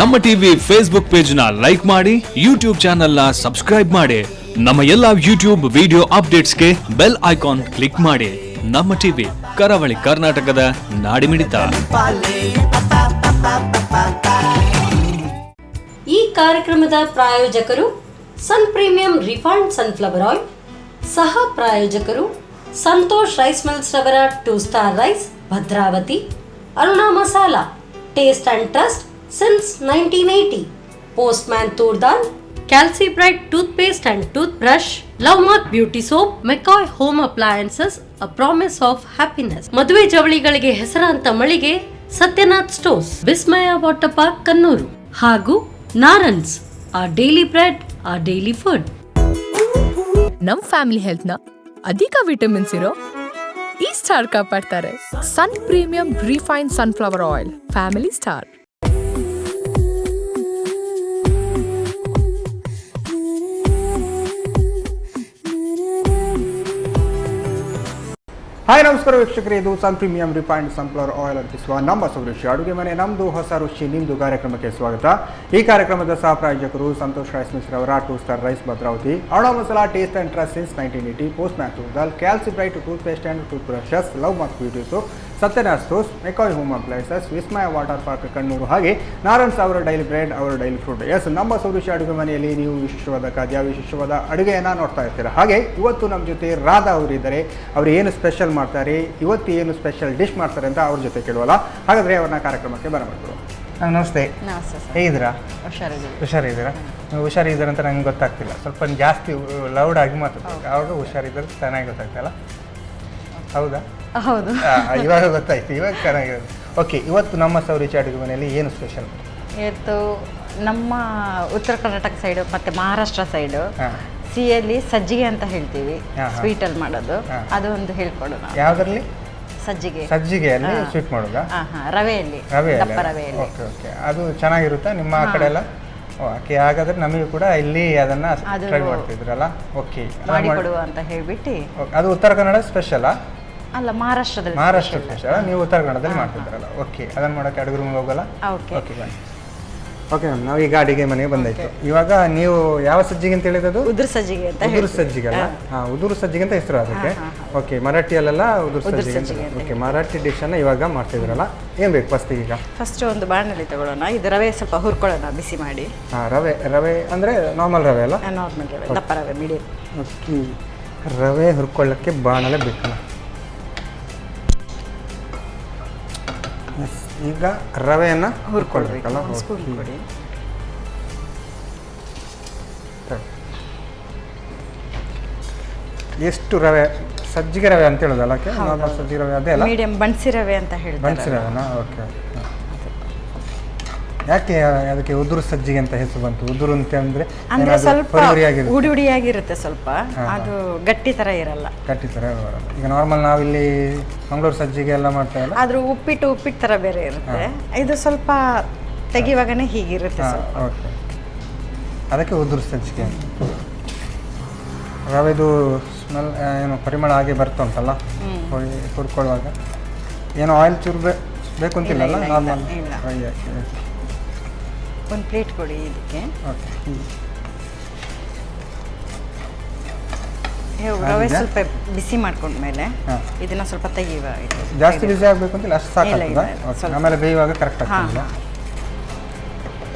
ನಮ್ಮ TV Facebook page ನ like ಮಾಡಿ, ಯೂಟ್ಯೂಬ್ ಚಾನೆಲ್ ನ ಸಬ್ಸ್ಕ್ರೈಬ್ ಮಾಡಿ. ನಮ್ಮ ಎಲ್ಲಾ ಯೂಟ್ಯೂಬ್ ವಿಡಿಯೋ ಅಪ್ಡೇಟ್ಸ್ಗೆ ಬೆಲ್ ಐಕಾನ್ ಕ್ಲಿಕ್ ಮಾಡಿ. ನಮ್ಮ ಟಿವಿ ಕರಾವಳಿ ಕರ್ನಾಟಕದ ನಾಡಿಮಿಡಿತ. ಈ ಕಾರ್ಯಕ್ರಮದ ಪ್ರಾಯೋಜಕರು Sun Premium refined sunflower oil, ಸಹ ಪ್ರಾಯೋಜಕರು ಸಂತೋಷ್ ರೈಸ್ ಮಿಲ್ಸ್ ರವರ 2 star rice, Bhadravati, Aruna masala, taste and trust since 1980, Postman Turdal, Calci Bright toothpaste and toothbrush, Love Mark Beauty Soap, McCoy Home Appliances, a promise of happiness. ಮದುವೆ ಜವಳಿಗಳಿಗೆ ಹೆಸರಾಂತ ಮಳಿಗೆ Satyanath stores, Vismaya water park Kannur, ಹಾಗೂ Narans, our daily bread, our daily food. ನಮ್ family health ನ ಅಧಿಕ vitamins ಇರೋ ಈ ಸ್ಟಾರ್ ಕಾಪಾಡ್ತಾರೆ. Sun Premium refined sunflower oil, family star. Hi ನಮಸ್ಕಾರ ವೀಕ್ಷಕರೇ, ಇದು Sun Premium refined sunflower oil ಅರ್ಪಿಸುವ ನಮ್ಮ ರುಚಿ ಅಡುಗೆ ಮನೆ, ನಮ್ಮದು ಹೊಸ ರುಚಿ ನಿಮ್ಮದು ಕಾರ್ಯಕ್ರಮಕ್ಕೆ ಸ್ವಾಗತ. ಈ ಕಾರ್ಯಕ್ರಮದ ಸಹ ಪ್ರಾಯೋಜಕರು ಸಂತೋಷ್ ರೈಸ್ ಮಿಲ್ಸ್ ರವರ 2 star rice, Bhadravati, Aruna masala, taste and trust since 1980, postman toor dal, Calci Bright toothpaste and tooth brushes, love mark beauty soap, Satyanath stores, McCoy home appliances, Vismaya water park Kannur, ಹಾಗೆ ನಾರನ್ಸ್ ಅವರ ಡೈಲಿ ಬ್ರೆಡ್, ಅವರ ಡೈಲಿ ಫುಡ್. ಎಸ್, ನಮ್ಮ ರುಚಿ ಅಡುಗೆ ಮನೆಯಲ್ಲಿ ನೀವು ವಿಶೇಷವಾದ ಖಾದ್ಯ, ವಿಶೇಷವಾದ ಅಡುಗೆಯನ್ನು ನೋಡ್ತಾ ಇರ್ತೀರಾ. ಹಾಗೆ ಇವತ್ತು ನಮ್ಮ ಜೊತೆ ರಾಧಾ ಅವರಿದ್ದಾರೆ. ಅವರು ಏನು ಸ್ಪೆಷಲ್ ಮಾಡ್ತಾರೆ, ಇವತ್ತು ಏನು ಸ್ಪೆಷಲ್ ಡಿಶ್ ಮಾಡ್ತಾರೆ ಅಂತ ಅವ್ರ ಜೊತೆ ಕೇಳುವಲ್ಲ. ಹಾಗಾದರೆ ಅವ್ರನ್ನ ಕಾರ್ಯಕ್ರಮಕ್ಕೆ ಬರಬೇಕು. ನಮಸ್ತೆ. ಹೇಗಿದ್ದೀರಾ? ಹುಷಾರಿದ್ದೀರಾ? ನೀವು ಹುಷಾರಿದ್ದೀರ ಅಂತ ನಂಗೆ ಗೊತ್ತಾಗ್ತಿಲ್ಲ, ಸ್ವಲ್ಪ ಜಾಸ್ತಿ ಲೌಡ್ ಆಗಿ ಮಾತಾಡ್ತಾರೆ. ಅವಾಗ ಹುಷಾರಿದ್ದಾರೆ ಚೆನ್ನಾಗಿ ಗೊತ್ತಾಗ್ತಲ್ಲ. ಹೌದಾ? ಹೌದು, ಇವಾಗ ಗೊತ್ತಾಯ್ತು, ಇವಾಗ ಚೆನ್ನಾಗಿರೋದು. ಓಕೆ, ಇವತ್ತು ನಮ್ಮ ರುಚಿ ಅಡುಗೆ ಮನೆಯಲ್ಲಿ ಏನು ಸ್ಪೆಷಲ್? ಇವತ್ತು ನಮ್ಮ ಉತ್ತರ ಕರ್ನಾಟಕ ಸೈಡು ಮತ್ತು ಮಹಾರಾಷ್ಟ್ರ ಸೈಡು ಸಿಹಿಯಲ್ಲಿ ಸಜ್ಜಿಗೆ ಅಂತ ಹೇಳ್ತೀವಿ, ಸ್ವೀಟಲ್ಲಿ ಮಾಡೋದು. ಅದು ಒಂದು ಹೇಳ್ಕೊಡೋಣ. ಯಾವುದರಲ್ಲಿ? ಸಜ್ಜಿಗೆಯಲ್ಲಿ ಸ್ವೀಟ್ ಮಾಡೋದಾ? ರವೆಯಲ್ಲಿ. ಓಕೆ ಓಕೆ, ಅದು ಚೆನ್ನಾಗಿರುತ್ತಾ ನಿಮ್ಮ ಕಡೆ ಎಲ್ಲ? ಓಕೆ, ಹಾಗಾದ್ರೆ ನಮಗೆ ಕೂಡ ಇಲ್ಲಿ ಅದನ್ನ ಟ್ರೈ ಮಾಡ್ತಿದ್ರಲ್ಲ. ಓಕೆ, ಮಾಡಿಕೊಡುವ ಅಂತ ಹೇಳ್ಬಿಟ್ಟು. ಅದು ಉತ್ತರ ಕನ್ನಡ ಸ್ಪೆಷಲಾ? ಅಲ್ಲ, ಮಹಾರಾಷ್ಟ್ರದಲ್ಲಿ. ಮಹಾರಾಷ್ಟ್ರ ಸ್ಪೆಷಲ್, ನೀವು ಉತ್ತರ ಕನ್ನಡದಲ್ಲಿ ಮಾಡ್ತಿದ್ರಲ್ಲ. ಓಕೆ, ಅದನ್ನ ಮಾಡೋಕೆ ಅಡುಗೆ ರೂಮ್ಗೆ ಹೋಗಲ್ಲ? ಓಕೆ ಓಕೆ ಮ್ಯಾಮ್, ನಾವು ಈಗ ಅಡಿಗೆ ಮನೆಗೆ ಬಂದಾಯ್ತು. ಇವಾಗ ನೀವು ಯಾವ ಸಜ್ಜಿಗೆ ಅಂತ ಹೇಳಿದ್ದು? ಉದುರು ಸಜ್ಜಿಗೆ ಅಂತ. ಉದುರು ಸಜ್ಜಿಗೆ ಅಲ್ಲ? ಹಾಂ, ಉದುರು ಸಜ್ಜಿಗೆ ಅಂತ ಹೆಸರು ಅದಕ್ಕೆ. ಓಕೆ, ಮರಾಠಿಯಲ್ಲೆಲ್ಲ ಉದುರು ಸಜ್ಜಿಗೆ. ಓಕೆ, ಮರಾಠಿ ಡಿಶನ್ನು ಇವಾಗ ಮಾಡ್ತಿದ್ರಲ್ಲ. ಏನು ಬೇಕು ಫಸ್ಟ್? ಈಗ ಫಸ್ಟ್ ಒಂದು ಬಾಣಲಿ ತಗೊಳ್ಳೋಣ. ಇದು ರವೆ ಸ್ವಲ್ಪ ಹುರ್ಕೊಳ್ಳೋಣ ಬಿಸಿ ಮಾಡಿ. ಹಾಂ, ರವೆ ಅಂದರೆ ನಾರ್ಮಲ್ ರವೆ ಅಲ್ಲ? ನಾರ್ಮಲ್ ರವೆ, ದಪ್ಪ ರವೆ, ಮೀಡಿಯಂ. ಓಕೆ, ರವೆ ಹುರ್ಕೊಳ್ಳೋಕ್ಕೆ ಬಾಣಲೆ ಬೇಕಲ್ಲ. ಈಗ ರವೆಯನ್ನು ಹುರ್ಕೊಳ್ಬೇಕಲ್ಲ. ಎಷ್ಟು ರವೆ? ಸಜ್ಜಿಗೆ ರವೆ ಅಂತ ಹೇಳೋದಲ್ಲ? ನಾರ್ಮಲ್ ಸಜ್ಜಿಗೆ ರವೆ ಅದೇ ಅಲ್ಲ? ಮೀಡಿಯಂ ಬನ್ಸಿ ರವೆ ಅಂತ ಹೇಳ್ತಾರೆ. ಬನ್ಸಿ ರವೆನಾ? ಓಕೆ. ಯಾಕೆ ಅದಕ್ಕೆ ಉದುರು ಸಜ್ಜಿಗೆ ಅಂತ ಹೆಸರು ಬಂತು? ಉದುರು ಅಂತ ಅಂದ್ರೆ ಸ್ವಲ್ಪ ಉಡಿಯಾಗಿರುತ್ತೆ, ಸ್ವಲ್ಪ ಅದು ಗಟ್ಟಿ ತರ ಇರಲ್ಲ. ಗಟ್ಟಿ ತರ ಬರಲ್ಲ. ಈಗ ನಾರ್ಮಲ್ ನಾವಿಲ್ಲಿ ಮಂಗಳೂರು ಸಜ್ಜಿಗೆ ಎಲ್ಲ ಮಾಡ್ತಾವಲ್ಲ, ಆದ್ರೂ ಉಪ್ಪಿಟ್ಟು ತರ ಬೇರೆ ಇರುತ್ತೆ. ಇದು ಸ್ವಲ್ಪ ತೆಗಿವಾಗನೇ ಹೀಗಿರುತ್ತೆ. ಓಕೆ, ಅದಕ್ಕೆ ಉದುರು ಸಜ್ಜಿಗೆ. ರವೆದು ಸ್ಮೆಲ್ ಏನು ಪರಿಮಳ ಆಗಿ ಬರ್ತುಂಟಲ್ಲ ಹುರ್ಕೊಳ್ಳುವಾಗ. ಏನೋ ಆಯಿಲ್ ಚೂರು ಬೇಕು ಅಂತಿಲ್ಲಲ್ಲ? ನಾರ್ಮಲ್ ಫ್ರೈ ಹಾಕಿ. ಒಂದು ಪ್ಲೇಟ್ ಕೊಡಿ ಇದಕ್ಕೆ. ರವೆ ಸ್ವಲ್ಪ ಬಿಸಿ ಮಾಡ್ಕೊಂಡ್ಮೇಲೆ ಇದನ್ನ ಸ್ವಲ್ಪ ತೆಗಿಯುವ. ಜಾಸ್ತಿ ಬಿಸಿ ಆಗಬೇಕು ಅಂತಿಲ್ಲ, ಅಷ್ಟು ಸಾಕಾಗ್ತದಾ? ಆಮೇಲೆ ಬೇಯುವಾಗ ಕರೆಕ್ಟ್ ಆಗ್ತದೆ.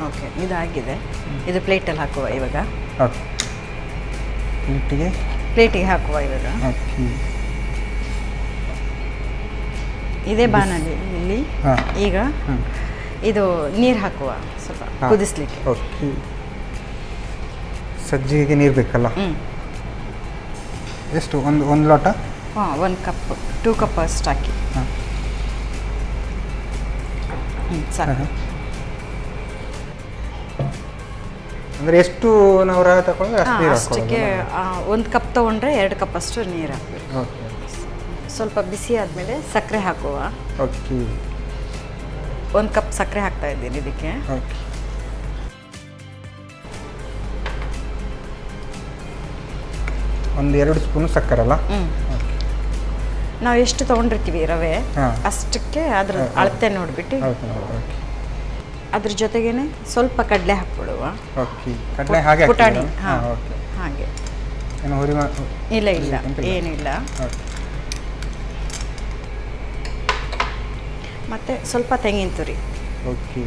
ಓಕೆ, ಇದಾಗಿದೆ. ಇದು ಪ್ಲೇಟಲ್ಲಿ ಹಾಕುವ ಇವಾಗ. ಓಕೆ, ಪ್ಲೇಟಿಗೆ ಹಾಕುವ ಇವಾಗ. ಇದೇ ಬಾಣಲಿ ಇಲ್ಲಿ. ಈಗ ಇದು ನೀರು ಹಾಕುವ, ಸ್ವಲ್ಪ ಕುದಿಸ್ಲಿಕ್ಕೆ. ಓಕೆ, ಸಜ್ಜಿಗೆ ನೀರು ಬೇಕಲ್ಲ? ಎಷ್ಟು? ಒಂದು ಲೋಟ? ಹಾಂ, 1 ಕಪ್, 2 ಕಪ್ ಅಷ್ಟು ಹಾಕಿ. ಸಾಕು. ಅಂದರೆ ಎಷ್ಟು ನಾವು ರವೆ ತಗೊಂಡ್ರೆ ಅಷ್ಟು ನೀರು ಅಷ್ಟಕ್ಕೆ 1 ಕಪ್ ತೊಗೊಂಡ್ರೆ 2 ಕಪ್ ಅಷ್ಟು ನೀರು ಹಾಕಬೇಕು. ಓಕೆ, ಸ್ವಲ್ಪ ಬಿಸಿ ಆದಮೇಲೆ ಸಕ್ಕರೆ ಹಾಕುವ. ಓಕೆ, 1 ಕಪ್ ಸಕ್ಕರೆ ಹಾಕ್ತಾ ಇದ್ದೀನಿ ಇದಕ್ಕೆ. ಓಕೆ, ಒಂದು 2 ಸ್ಪೂನು ಸಕ್ಕರೆ ಅಲ್ಲ? ನಾವು ಎಷ್ಟು ತೊಗೊಂಡಿರ್ತೀವಿ ರವೆ ಅಷ್ಟಕ್ಕೆ ಅದ್ರ ಅಳತೆ ನೋಡಿಬಿಟ್ಟು ಅದ್ರ ಜೊತೆಗೇನೆ ಸ್ವಲ್ಪ ಕಡಲೆ ಹಾಕ್ಬಿಡುವ. ಓಕೆ, ಕಡಲೆ ಹಾಗೆ ಪುಟಾಣಿ. ಹಾಂ, ಓಕೆ. ಹಾಗೆ ಏನು ಹುರಿ ಇಲ್ಲ ಏನಿಲ್ಲ. ಮತ್ತೆ ಸ್ವಲ್ಪ ತೆಂಗಿನ ತುರಿ. ಓಕೆ,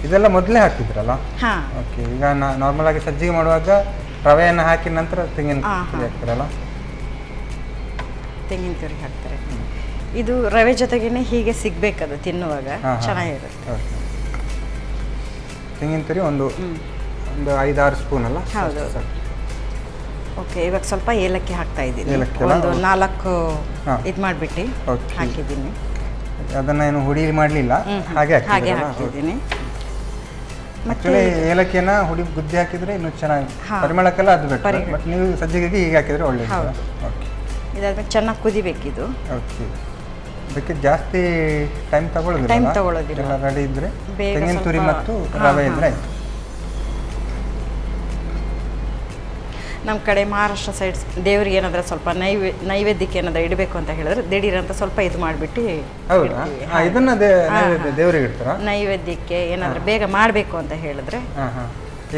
ಇದೆಲ್ಲ ಮೊದಲೇ ಹಾಕಿದ್ರಲ್ಲ? ಹಾಂ. ಓಕೆ, ಈಗ ನಾರ್ಮಲ್ ಆಗಿ ಸಜ್ಜಿಗೆ ಮಾಡುವಾಗ ರವೆಯನ್ನು ಹಾಕಿದ ನಂತರ ತೆಂಗಿನ ತುರಿ ಹಾಕ್ತಾರಲ್ಲ? ತೆಂಗಿನ ತುರಿ ಹಾಕ್ತಾರೆ. ಇದು ರವೆ ಜೊತೆಗೇನೆ ಹೀಗೆ ಸಿಗ್ಬೇಕದು ತಿನ್ನುವಾಗ ಚೆನ್ನಾಗಿರುತ್ತೆ. ತೆಂಗಿನ ತುರಿ ಒಂದು 5-6 ಸ್ಪೂನ್ ಅಲ್ಲ? ಹೌದು. ಓಕೆ, ಇವಾಗ ಸ್ವಲ್ಪ ಏಲಕ್ಕಿ ಹಾಕ್ತಾ ಇದ್ದೀನಿ. ಒಂದು 4 ಇದು ಮಾಡಿಬಿಟ್ಟು ಹಾಕಿದ್ದೀನಿ. ಅದನ್ನ ಏನು ಹುಡಿ ಮಾಡಲಿಲ್ಲ, ಹಾಗೆ ಹಾಕಿದ್ದೀನಿ. ಮತ್ತೆ ಏಲಕ್ಕಿಯನ್ನ ಹುಡಿ ಗುದ್ದಿ ಹಾಕಿದ್ರೆ ಇನ್ನೂ ಚೆನ್ನಾಗಿ ಪರಿಮಳಕ್ಕೆಲ್ಲ ಅದು ಬೆಟರ್. ಬಟ್ ನೀವು ಸಜ್ಜಿಗೆಗೆ ಹೀಗೆ ಹಾಕಿದ್ರೆ ಒಳ್ಳೆಯದು. ಓಕೆ, ಇದಾದ್ಮೇಲೆ ಚೆನ್ನಾಗಿ ಕುದಿಬೇಕಿದು. ಓಕೆ, ಅದಕ್ಕೆ ಜಾಸ್ತಿ ಟೈಮ್ ತಗೊಳ್ಳೋದಿಲ್ಲ. ರೆಡಿ ಇದ್ರೆ ತೆಂಗಿನ ತುರಿ ಮತ್ತು ರವೆ ಇದ್ರೆ ಆಯ್ತು. ನಮ್ಮ ಕಡೆ ಮಹಾರಾಷ್ಟ್ರ ಸೈಡ್ ದೇವ್ರಿಗೆ ಏನಾದರೂ ಸ್ವಲ್ಪ ನೈವೇದ್ಯಕ್ಕೆ ಏನಾದರೂ ಇಡಬೇಕು ಅಂತ ಹೇಳಿದ್ರೆ ದಿಢೀರಂತ ಸ್ವಲ್ಪ ಇದು ಮಾಡಿಬಿಟ್ಟು ಇದನ್ನ ದೇವರಿಗೆ ಇಡ್ತಾರ. ನೈವೇದ್ಯಕ್ಕೆ ಏನಾದರೂ ಬೇಗ ಮಾಡಬೇಕು ಅಂತ ಹೇಳಿದ್ರೆ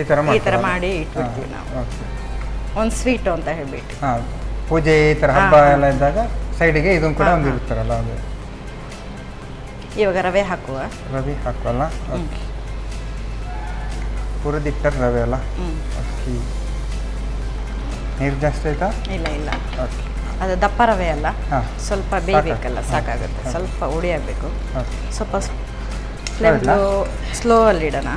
ಈ ಥರ ಮಾಡಿ ಇಟ್ಬಿಡ್ತೀವಿ ನಾವು. ಒಂದು ಸ್ವೀಟು ಅಂತ ಹೇಳ್ಬಿಟ್ಟು ಪೂಜೆ ಈ ಥರ ಹಬ್ಬ ಎಲ್ಲ ಇದ್ದಾಗ ಸೈಡಿಗೆ ಇದನ್ನು ಕೂಡ ಒಂದು ಇರ್ತಾರಲ್ಲ. ಅದು ಇವಾಗ ರವೆ ಹಾಕುವ. ರವೆ ಹಾಕುವಲ್ಲ? ಓಕೆ, ಹುರಿದಿಟ್ಟರೆ ರವೆ ಅಲ್ಲ? ಓಕೆ, ನೀರು ಜಾಸ್ತಿ ಆಯ್ತಾ? ಇಲ್ಲ. ಓಕೆ, ಅದು ದಪ್ಪ ರವೆ ಅಲ್ಲ, ಸ್ವಲ್ಪ ಬೇಯಬೇಕಲ್ಲ, ಸಾಕಾಗುತ್ತೆ. ಸ್ವಲ್ಪ ಉಡಿ ಆಗಬೇಕು. ಸ್ವಲ್ಪ ಫ್ಲೇಮ್ ಸ್ಲೋ ಅಲ್ಲಿ ಇಡೋಣ.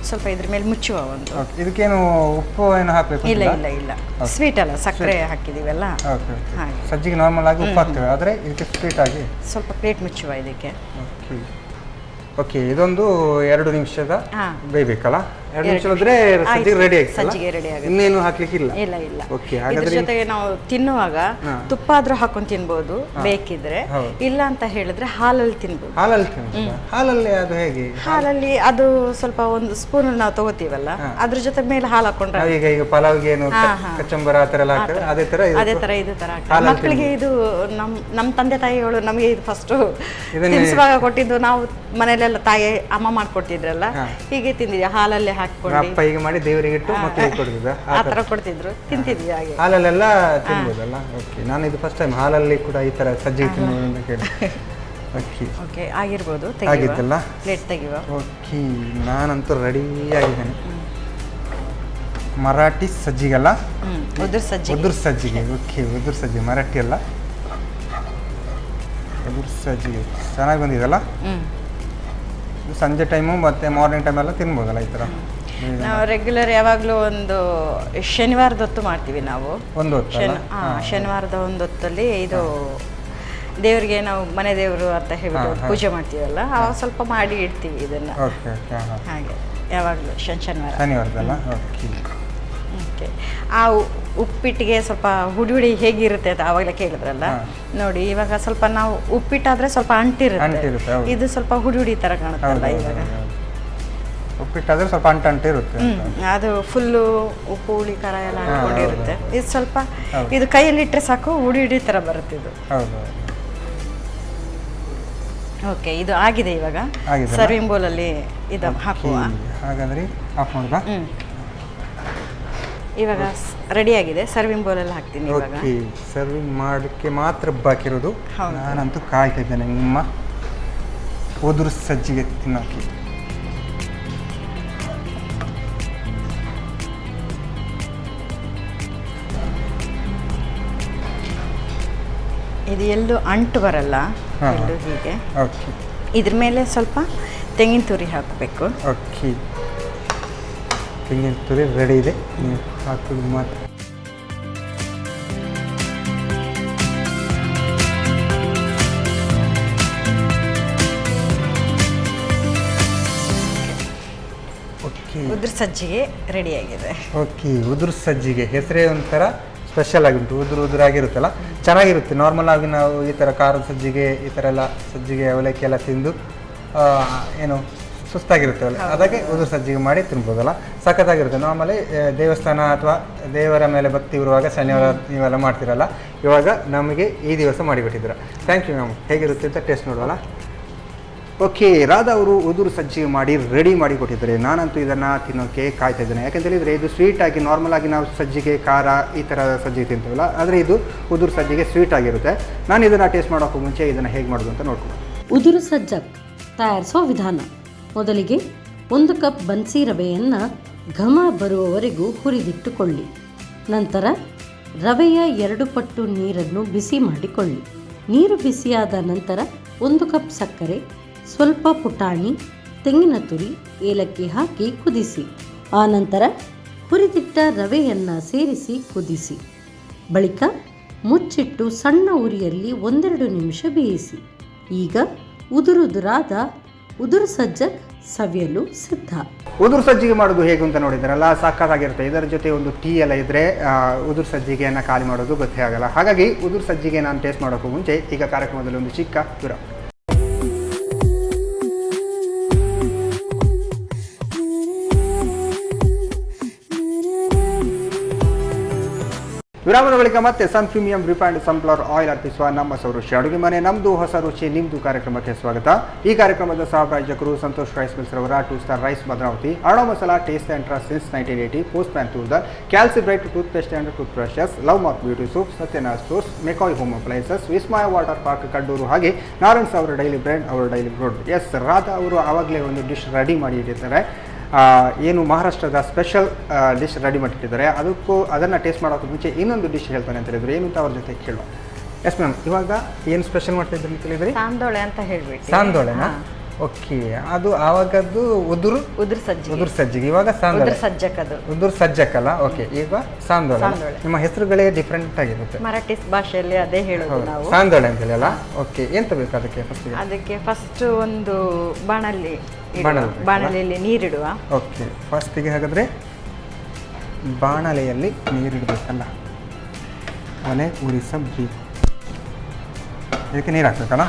ಸ್ವಲ್ಪ ಇದ್ರ ಮೇಲೆ ಮುಚ್ಚುವ ಒಂದು. ಇದಕ್ಕೇನು ಉಪ್ಪು ಏನು ಹಾಕಬೇಕು? ಇಲ್ಲ. ಸ್ವೀಟ್ ಅಲ್ಲ, ಸಕ್ಕರೆ ಹಾಕಿದೀವಲ್ಲ ಹಾಗೆ. ಸಜ್ಜಿಗೆ ನಾರ್ಮಲ್ ಆಗಿ ಉಪ್ಪು ಹಾಕ್ತೇವೆ, ಆದರೆ ಇದಕ್ಕೆ ಸ್ವೀಟ್ ಆಗಿ ಸ್ವಲ್ಪ ಪ್ಲೇಟ್ ಮುಚ್ಚುವ ಇದಕ್ಕೆ. ಓಕೆ, ಇದೊಂದು 2 ನಿಮಿಷದ ಬೇಯಬೇಕಲ್ಲ? 2 ನಿಮಿಷ ಹೋದ್ರೆ ಸಜ್ಜಿಗೆ ರೆಡಿ ಆಗುತ್ತೆ. ಇನ್ನೇನು ಹಾಕ್ಲಿಕ್ಕಿಲ್ಲ? ಇಲ್ಲ. ಓಕೆ, ಇದ್ರ ಜೊತೆಗೆ ನಾವು ತಿನ್ನುವಾಗ ತುಪ್ಪ ಆದ್ರೂ ಹಾಕೊಂಡು ತಿನ್ಬೋದು ಬೇಕಿದ್ರೆ. ಇಲ್ಲ ಅಂತ ಹೇಳಿದ್ರೆ ಹಾಲಲ್ಲಿ ತಿನ್ಬೋದು. ಹಾಲಲ್ಲಿ ಅದು ಹೇಗೆ? ಹಾಲಲ್ಲಿ ಅದು ಸ್ವಲ್ಪ ಒಂದು ಸ್ಪೂನ್ ನಾವು ತಗೋತೀವಲ್ಲ, ಅದ್ರ ಜೊತೆ ಮೇಲೆ ಹಾಲು ಹಾಕೊಂಡ್ರೆ ಈಗ ಪಲಾವ್ಗೆ ಏನು ಕಚಂಬರ ಆ ಥರ ಎಲ್ಲ ಹಾಕ್ತಾರೆ, ಅದೇ ತರ ಇದು ತರ ಮಕ್ಕಳಿಗೆ. ಇದು ನಮ್ಮ ತಂದೆ ತಾಯಿಗಳು ನಮಗೆ ಇದು ಫಸ್ಟ್ ತಿನ್ಸುವಾಗ ಕೊಟ್ಟಿದ್ದು. ನಾವು ಮನೇಲೆಲ್ಲ ತಾಯಿ ಅಮ್ಮ ಮಾಡ್ಕೊಟ್ಟಿದ್ರಲ್ಲ, ಹೀಗೆ ತಿಂದಿದ್ವಿ. ಹಾಲಲ್ಲೇ ಹಾಕೊಂಡು ಅಪ್ಪ ಹೀಗೆ ಮಾಡಿ ದೇವರಿಗೆ ಇಟ್ಟು ಮಕ್ಕಳಿಗೆ ಕೊಡ್ತಿದ್ದ, ಆ ಥರ ಕೊಡ್ತಿದ್ರು, ತಿಂತಿದ್ವಿ ಹಾಗೆ. ಹಾಲಲ್ಲೆಲ್ಲ ತಿನ್ಬೋದಲ್ಲ? ಓಕೆ, ನಾನು ಇದು ಫಸ್ಟ್ ಟೈಮ್ ಹಾಲಲ್ಲಿ ಕೂಡ ಈ ಥರ ಸಜ್ಜಿಗೆ ತಿನ್ಬೋದು ಅಂತ ಕೇಳಿ. ಓಕೆ, ಆಗಿರ್ಬೋದು. ಆಗಿತ್ತಲ್ಲ? ಪ್ಲೇಟ್ ತೆಗಿಯುವ. ಓಕೆ, ನಾನಂತೂ ರೆಡಿ ಆಗಿದ್ದೇನೆ. ಮರಾಠಿ ಸಜ್ಜಿಗಲ್ಲ? ಉದುರು ಸಜ್ಜಿಗೆ. ಓಕೆ, ಉದುರು ಸಜ್ಜಿಗೆ, ಮರಾಠಿ ಅಲ್ಲ, ಉದುರು ಸಜ್ಜಿಗೆ ಚೆನ್ನಾಗಿ ಬಂದಿದೆಲ್ಲ. ಸಂಜೆ ಟೈಮು ಮತ್ತು ಮಾರ್ನಿಂಗ್ ಟೈಮೆಲ್ಲ ತಿನ್ಬೋದಲ್ಲ ಈ ಥರ? ನಾವು ರೆಗ್ಯುಲರ್ ಯಾವಾಗಲೂ ಒಂದು ಶನಿವಾರದ ಹೊತ್ತು ಮಾಡ್ತೀವಿ ನಾವು. ಒಂದು ಹೊತ್ತು? ಶನಿವಾರದ ಒಂದು ಹೊತ್ತಲ್ಲಿ ಇದು ದೇವರಿಗೆ ನಾವು ಮನೆ ದೇವರು ಅಂತ ಹೇಳ್ಬಿಟ್ಟು ಪೂಜೆ ಮಾಡ್ತೀವಲ್ಲ, ಅವಾಗ ಸ್ವಲ್ಪ ಮಾಡಿ ಇಡ್ತೀವಿ ಇದನ್ನು. ಹಾಗೆ ಯಾವಾಗಲೂ ಶನಿವಾರದಲ್ಲ? ಓಕೆ, ಆ ಉಪ್ಪಿಟ್ಟಿಗೆ ಸ್ವಲ್ಪ ಹುಡಿ ಹೇಗಿರುತ್ತೆ ಅಂತ ಆವಾಗಲೇ ಕೇಳಿದ್ರಲ್ಲ ನೋಡಿ. ಇವಾಗ ಸ್ವಲ್ಪ ನಾವು ಉಪ್ಪಿಟ್ಟಾದ್ರೆ ಸ್ವಲ್ಪ ಅಂಟಿರುತ್ತೆ, ಇದು ಸ್ವಲ್ಪ ಹುಡಿ ಥರ ಕಾಣುತ್ತಲ್ಲ. ಇವಾಗ ಉಪ್ಪಿಟ್ಟಾದ್ರೆ ಸ್ವಲ್ಪ ಅಂಟಿರುತ್ತೆ, ಅದು ಫುಲ್ಲು ಉಪ್ಪು ಹುಳಿ ಖಾರ ಎಲ್ಲ ಹಾಕೊಂಡಿರುತ್ತೆ. ಇದು ಸ್ವಲ್ಪ ಇದು ಕೈಯಲ್ಲಿ ಇಟ್ಟರೆ ಸಾಕು ಹುಡಿ ಥರ ಬರುತ್ತೆ ಇದು. ಓಕೆ, ಇದು ಆಗಿದೆ. ಇವಾಗ ಸರ್ವಿಂಗ್ ಬೌಲಲ್ಲಿ ಇದು ಹಾಕುವ. ಹಾಗಾದ್ರೆ ಆಫ್ ಮಾಡೋದಾ? ಇವಾಗ ರೆಡಿ ಆಗಿದೆ. ಸರ್ವಿಂಗ್ ಬೌಲಲ್ಲಿ ಹಾಕ್ತೀನಿ. ಇವಾಗ ಸರ್ವಿಂಗ್ ಮಾಡೋಕ್ಕೆ ಮಾತ್ರ ಬಾಕಿ ಇರೋದು. ನಾನಂತೂ ಕಾಯ್ತಾ ಇದ್ದೇನೆ ನಿಮ್ಮ ಉದುರು ಸಜ್ಜಿಗೆ ತಿನ್ನೋಕ್ಕೆ. ಇದು ಎಲ್ಲೂ ಅಂಟು ಬರಲ್ಲ, ಎಲ್ಲೂ ಹೀಗೆ. ಇದ್ರ ಮೇಲೆ ಸ್ವಲ್ಪ ತೆಂಗಿನ ತುರಿ ಹಾಕಬೇಕು. ಓಕೆ, ತೆಂಗಿನ ತುರಿ ರೆಡಿ ಇದೆ, ನೀವು ಹಾಕೋದು ಮಾತ್ರ. ಓಕೆ, ಉದುರು ಸಜ್ಜಿಗೆ ರೆಡಿಯಾಗಿದೆ. ಓಕೆ, ಉದುರು ಸಜ್ಜಿಗೆ ಹೆಸರೇ ಒಂಥರ ಸ್ಪೆಷಲ್ ಆಗುಂಟು. ಉದುರಾಗಿರುತ್ತಲ್ಲ, ಚೆನ್ನಾಗಿರುತ್ತೆ. ನಾರ್ಮಲ್ ಆಗಿ ನಾವು ಈ ಥರ ಖಾರದ ಸಜ್ಜಿಗೆ ಈ ಥರ ಎಲ್ಲ ಸಜ್ಜಿಗೆ ಅವಲಕ್ಕಿ ಎಲ್ಲ ತಿಂದು ಏನು ಸುಸ್ತಾಗಿರುತ್ತೇವಲ್ಲ, ಅದಕ್ಕೆ ಉದುರು ಸಜ್ಜಿಗೆ ಮಾಡಿ ತಿನ್ಬೋದಲ್ಲ, ಸಖತ್ತಾಗಿರುತ್ತೆ. ನಾರ್ಮಲಿ ದೇವಸ್ಥಾನ ಅಥವಾ ದೇವರ ಮೇಲೆ ಭಕ್ತಿ ಇರುವಾಗ ಶನಿವಾರ ನೀವೆಲ್ಲ ಮಾಡ್ತಿರಲ್ಲ, ಇವಾಗ ನಮಗೆ ಈ ದಿವಸ ಮಾಡಿಬಿಟ್ಟಿದ್ದೀರ. Thank you ma'am. ಹೇಗಿರುತ್ತೆ ಅಂತ ಟೇಸ್ಟ್ ನೋಡುವಲ್ಲ. ಓಕೆ, ರಾಧಾ ಅವರು ಉದುರು ಸಜ್ಜಿಗೆ ಮಾಡಿ ರೆಡಿ ಮಾಡಿ ಕೊಟ್ಟಿದ್ದಾರೆ. ನಾನಂತೂ ಇದನ್ನು ತಿನ್ನೋಕ್ಕೆ ಕಾಯ್ತಾ ಇದ್ದೇನೆ. ಯಾಕಂತ ಹೇಳಿದರೆ ಇದು ಸ್ವೀಟಾಗಿ, ನಾರ್ಮಲ್ ಆಗಿ ನಾವು ಸಜ್ಜಿಗೆ ಖಾರ ಈ ಥರ ಸಜ್ಜಿಗೆ ತಿಂತೀವಲ್ಲ, ಆದರೆ ಇದು ಉದುರು ಸಜ್ಜಿಗೆ ಸ್ವೀಟ್ ಆಗಿರುತ್ತೆ. ನಾನು ಇದನ್ನು ಟೇಸ್ಟ್ ಮಾಡೋಕ್ಕೂ ಮುಂಚೆ ಇದನ್ನು ಹೇಗೆ ಮಾಡೋದು ಅಂತ ನೋಡ್ಕೊಂಡು. ಉದುರು ಸಜ್ಜಕ್ ತಯಾರಿಸೋ ವಿಧಾನ. ಮೊದಲಿಗೆ 1 ಕಪ್ ಬನ್ಸಿ ರವೆಯನ್ನು ಘಮ ಬರುವವರೆಗೂ ಹುರಿದಿಟ್ಟುಕೊಳ್ಳಿ. ನಂತರ ರವೆಯ 2 ಪಟ್ಟು ನೀರನ್ನು ಬಿಸಿ ಮಾಡಿಕೊಳ್ಳಿ. ನೀರು ಬಿಸಿಯಾದ ನಂತರ 1 ಕಪ್ ಸಕ್ಕರೆ, ಸ್ವಲ್ಪ ಪುಟಾಣಿ, ತೆಂಗಿನ ತುರಿ, ಏಲಕ್ಕಿ ಹಾಕಿ ಕುದಿಸಿ. ಆನಂತರ ಹುರಿದಿಟ್ಟ ರವೆಯನ್ನು ಸೇರಿಸಿ ಕುದಿಸಿ. ಬಳಿಕ ಮುಚ್ಚಿಟ್ಟು ಸಣ್ಣ ಉರಿಯಲ್ಲಿ 1-2 ನಿಮಿಷ ಬೇಯಿಸಿ. ಈಗ ಉದುರುದುರಾದ ಉದುರು ಸಜ್ಜಕ್ ಸವಿಯಲು ಸಿದ್ಧ. ಉದುರು ಸಜ್ಜಿಗೆ ಮಾಡೋದು ಹೇಗೆ ಅಂತ ನೋಡಿದ್ರಲ್ಲ, ಸಾಕಾಗಿರುತ್ತೆ. ಇದರ ಜೊತೆ ಒಂದು ಟೀ ಎಲ್ಲ ಇದ್ದರೆ ಉದುರು ಸಜ್ಜಿಗೆಯನ್ನು ಖಾಲಿ ಮಾಡೋದು ಗೊತ್ತೇ ಆಗಲ್ಲ. ಹಾಗಾಗಿ ಉದುರು ಸಜ್ಜಿಗೆ ನಾನು ಟೇಸ್ಟ್ ಮಾಡೋಕ್ಕೂ ಮುಂಚೆ ಈಗ ಕಾರ್ಯಕ್ರಮದಲ್ಲಿ ಒಂದು ಚಿಕ್ಕ ವಿರಾಮ. ವಿರಾಮದ ಬಳಿಕ ಮತ್ತೆ ಸನ್ ಪ್ರೀಮಿಯಂ ರಿಫೈನ್ಡ್ ಸನ್ಫ್ಲವರ್ ಆಯಿಲ್ ಅರ್ಪಿಸುವ ನಮ್ಮ ರುಚಿ ಅಡುಗೆ ಮನೆ ನಮ್ಮದು ಹೊಸ ರುಚಿ ನಿಮ್ಮದು ಕಾರ್ಯಕ್ರಮಕ್ಕೆ ಸ್ವಾಗತ. ಈ ಕಾರ್ಯಕ್ರಮದ ಸಹ ಪ್ರಾಯೋಜಕರು ಸಂತೋಷ್ ರೈಸ್ ಮಿಲ್ಸ್ ರವರ 2 star rice Bhadravati, Aruna masala taste and trust since 1980, postman toor dal, Calcibright toothpaste and tooth brushes, love mark beauty soap, Satyanath stores, McCoy home appliances, Vismaya water park Kannur, ಹಾಗೆ ನಾರಾಯಣ್ಸ್ ಅವರ ಡೈಲಿ ಬ್ರ್ಯಾಂಡ್, ಅವರ ಡೈಲಿ ಬ್ರೋಡ್. ಎಸ್, ರಾಧಾ ಅವರು ಆವಾಗಲೇ ಒಂದು dish ready ಮಾಡಿ ಇಟ್ಟಿರ್ತಾರೆ. ಏನು ಮಹಾರಾಷ್ಟ್ರದ ಸ್ಪೆಷಲ್ ಡಿಶ್ ರೆಡಿ ಮಾಡಿಟ್ಟಿದ್ದಾರೆ. ಅದನ್ನು ಟೇಸ್ಟ್ ಮಾಡೋಕ್ಕೆ ಮುಂಚೆ ಇನ್ನೊಂದು ಡಿಶ್ ಹೇಳ್ತಾನೆ ಅಂತ ಹೇಳಿದ್ರು. ಏನು ಅಂತ ಅವ್ರ ಜೊತೆ ಕೇಳುವ. ಎಸ್ ಮ್ಯಾಮ್, ಇವಾಗ ಏನು ಸ್ಪೆಷಲ್ ಮಾಡ್ತಾ ಇದ್ರಿ ಅಂತ ಹೇಳಿದ್ರಿ? ಸಾಂದೋಳೆ ಅಂತ ಹೇಳ್ಬಿಟ್ಟು. ಸಾಂದೋಳೆನಾ? ಓಕೆ, ಅದು ಆವಾಗದ್ದು ಉದುರು ಸಜ್ಜಿಗೆ, ಇವಾಗ ಸಾಂದೋಳೆ ಉದುರು ಸಜ್ಜಕ್ಕಲ್ಲ. ಓಕೆ, ಈಗ ಸಾಂದೋಳೆ. ನಿಮ್ಮ ಹೆಸರುಗಳೇ ಡಿಫ್ರೆಂಟ್ ಆಗಿರುತ್ತೆ. ಮರಾಠಿ ಭಾಷೆಯಲ್ಲಿ ಅದೇ ಹೇಳೋದು ನಾವು, ಸಾಂದೋಳೆ ಅಂತ ಹೇಳಿ ಅಲ್ಲ. ಓಕೆ, ಎಂತ ಬೇಕು ಅದಕ್ಕೆ? ಫಸ್ಟ್ ಒಂದು ಬಾಣಲೆಯಲ್ಲಿ ನೀರಿಡುವ. ಓಕೆ, ಫಸ್ಟಿಗೆ ಹಾಗಾದರೆ ಬಾಣಲೆಯಲ್ಲಿ ನೀರಿಡಬೇಕಲ್ಲ, ಒಲೆ ಉರಿಸಬೇಕು. ಇದಕ್ಕೆ ನೀರು ಹಾಕ್ಬೇಕಲ್ಲ?